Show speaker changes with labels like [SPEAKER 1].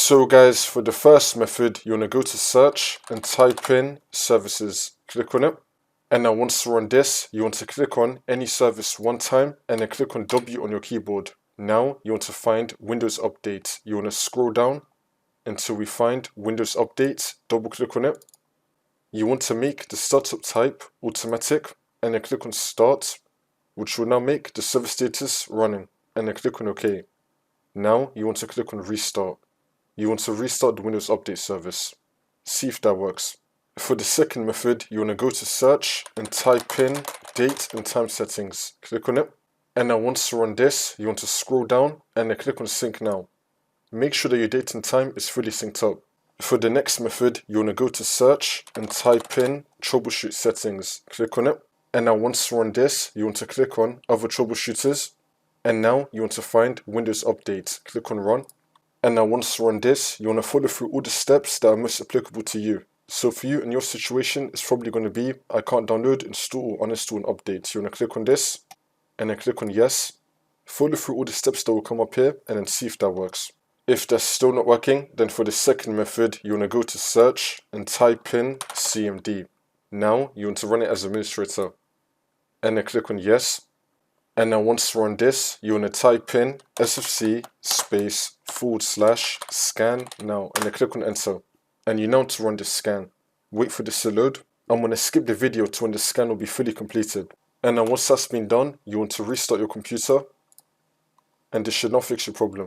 [SPEAKER 1] So guys, for the first method, you want to go to search and type in services. Click on it. And now once we're on this, you want to click on any service one time and then click on W on your keyboard. Now you want to find Windows Update. You want to scroll down until we find Windows Update. Double click on it. You want to make the startup type automatic and then click on start, which will now make the service status running, and then click on OK. Now you want to click on restart. You want to restart the Windows Update service. See if that works. For the second method, you want to go to search and type in date and time settings. Click on it. And now once you're on this, you want to scroll down and then click on sync now. Make sure that your date and time is fully synced up. For the next method, you want to go to search and type in troubleshoot settings. Click on it. And now once you're on this, you want to click on other troubleshooters. And now you want to find Windows Update. Click on run. And now once you're on this, you want to follow through all the steps that are most applicable to you. So for you in your situation, it's probably going to be, I can't download, install, or uninstall an update. You want to click on this, and then click on yes. Follow through all the steps that will come up here, and then see if that works. If that's still not working, then for the second method, you want to go to search and type in CMD. Now, you want to run it as administrator. And then click on yes. And now once you're on this, you want to type in sfc /scan now, and then click on enter. And you now want to run this scan. Wait for this to load. I'm going to skip the video to when the scan will be fully completed. And now once that's been done, you want to restart your computer, and this should now fix your problem.